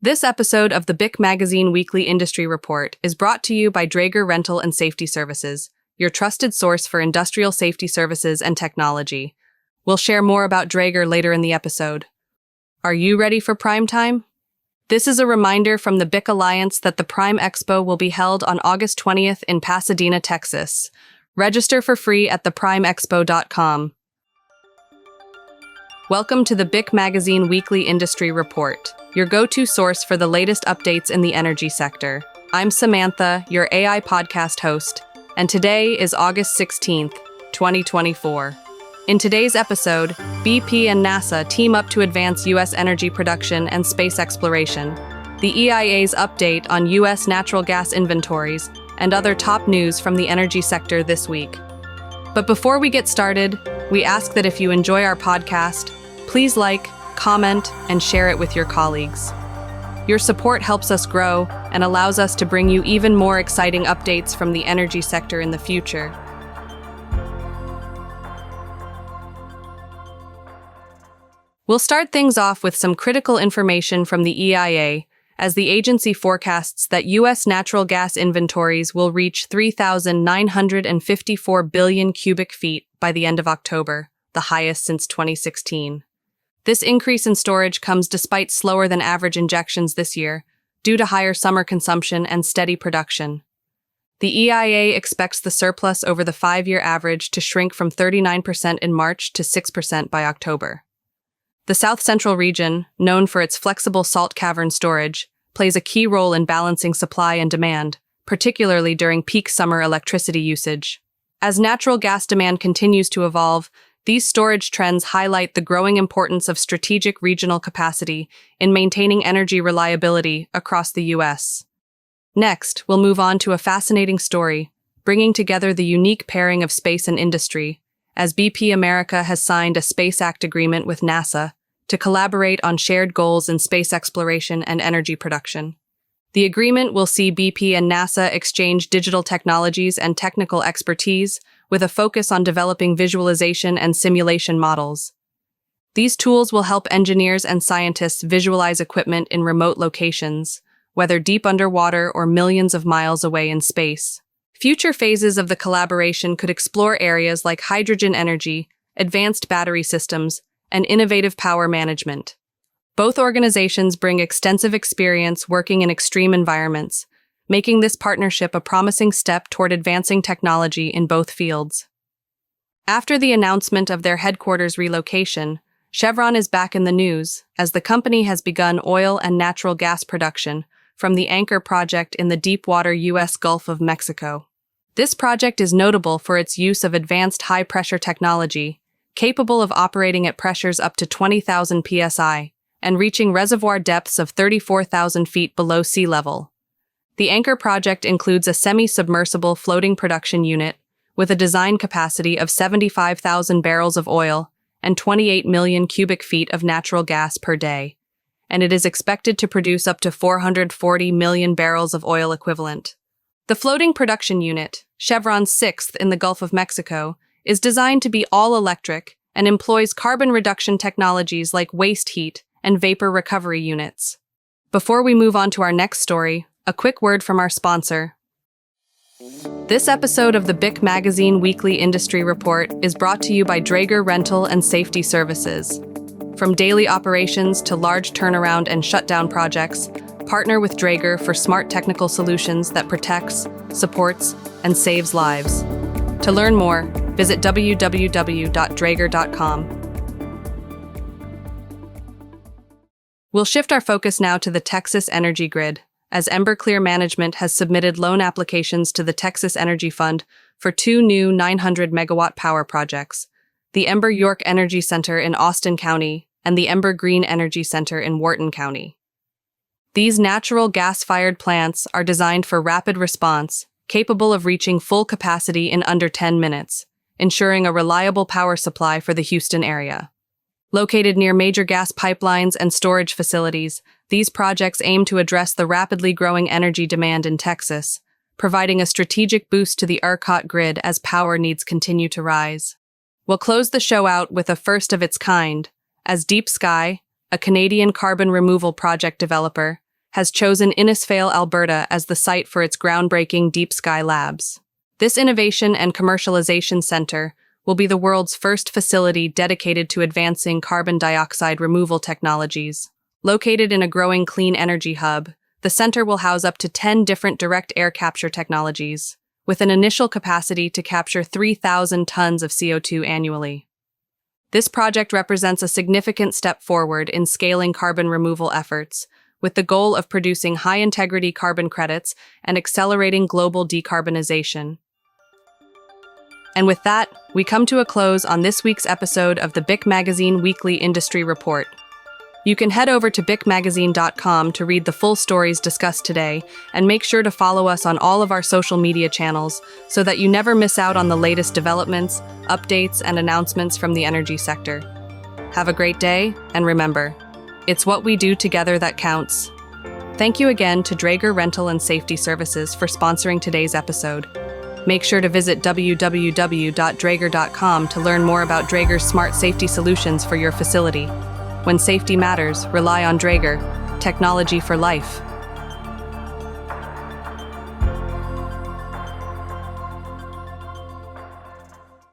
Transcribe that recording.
This episode of the BIC Magazine Weekly Industry Report is brought to you by Draeger Rental and Safety Services, your trusted source for industrial safety services and technology. We'll share more about Draeger later in the episode. Are you ready for prime time? This is a reminder from the BIC Alliance that the Prime Expo will be held on August 20th in Pasadena, Texas. Register for free at theprimexpo.com. Welcome to the BIC Magazine Weekly Industry Report, your go-to source for the latest updates in the energy sector. I'm Samantha, your AI podcast host, and today is August 16th, 2024. In today's episode, BP and NASA team up to advance U.S. energy production and space exploration, the EIA's update on U.S. natural gas inventories, and other top news from the energy sector this week. But before we get started, we ask that if you enjoy our podcast, please like, comment, and share it with your colleagues. Your support helps us grow and allows us to bring you even more exciting updates from the energy sector in the future. We'll start things off with some critical information from the EIA, as the agency forecasts that U.S. natural gas inventories will reach 3,954 billion cubic feet by the end of October, the highest since 2016. This increase in storage comes despite slower than average injections this year, due to higher summer consumption and steady production. The EIA expects the surplus over the 5-year average to shrink from 39% in March to 6% by October. The South Central region, known for its flexible salt cavern storage, plays a key role in balancing supply and demand, particularly during peak summer electricity usage. As natural gas demand continues to evolve, these storage trends highlight the growing importance of strategic regional capacity in maintaining energy reliability across the U.S. Next, we'll move on to a fascinating story, bringing together the unique pairing of space and industry, as BP America has signed a Space Act agreement with NASA to collaborate on shared goals in space exploration and energy production. The agreement will see BP and NASA exchange digital technologies and technical expertise, with a focus on developing visualization and simulation models. These tools will help engineers and scientists visualize equipment in remote locations, whether deep underwater or millions of miles away in space. Future phases of the collaboration could explore areas like hydrogen energy, advanced battery systems, and innovative power management. Both organizations bring extensive experience working in extreme environments, making this partnership a promising step toward advancing technology in both fields. After the announcement of their headquarters relocation, Chevron is back in the news, as the company has begun oil and natural gas production from the Anchor project in the deepwater U.S. Gulf of Mexico. This project is notable for its use of advanced high-pressure technology, capable of operating at pressures up to 20,000 psi, and reaching reservoir depths of 34,000 feet below sea level. The Anchor project includes a semi-submersible floating production unit with a design capacity of 75,000 barrels of oil and 28 million cubic feet of natural gas per day, and it is expected to produce up to 440 million barrels of oil equivalent. The floating production unit, Chevron's sixth in the Gulf of Mexico, is designed to be all-electric and employs carbon reduction technologies like waste heat and vapor recovery units. Before we move on to our next story, a quick word from our sponsor. This episode of the BIC Magazine Weekly Industry Report is brought to you by Draeger Rental and Safety Services. From daily operations to large turnaround and shutdown projects, partner with Draeger for smart technical solutions that protects, supports, and saves lives. To learn more, visit www.draeger.com. We'll shift our focus now to the Texas energy grid, as EmberClear Management has submitted loan applications to the Texas Energy Fund for 2 new 900-megawatt power projects, the Ember York Energy Center in Austin County and the Ember Green Energy Center in Wharton County. These natural gas-fired plants are designed for rapid response, capable of reaching full capacity in under 10 minutes, ensuring a reliable power supply for the Houston area. Located near major gas pipelines and storage facilities, these projects aim to address the rapidly growing energy demand in Texas, providing a strategic boost to the ERCOT grid as power needs continue to rise. We'll close the show out with a first of its kind, as Deep Sky, a Canadian carbon removal project developer, has chosen Innisfail, Alberta as the site for its groundbreaking Deep Sky Labs. This innovation and commercialization center will be the world's first facility dedicated to advancing carbon dioxide removal technologies. Located in a growing clean energy hub, the center will house up to 10 different direct air capture technologies, with an initial capacity to capture 3,000 tons of CO2 annually. This project represents a significant step forward in scaling carbon removal efforts, with the goal of producing high-integrity carbon credits and accelerating global decarbonization. And with that, we come to a close on this week's episode of the BIC Magazine Weekly Industry Report. You can head over to bicmagazine.com to read the full stories discussed today, and make sure to follow us on all of our social media channels so that you never miss out on the latest developments, updates, and announcements from the energy sector. Have a great day, and remember, it's what we do together that counts. Thank you again to Draeger Rental and Safety Services for sponsoring today's episode. Make sure to visit www.draeger.com to learn more about Draeger's smart safety solutions for your facility. When safety matters, rely on Draeger, technology for life.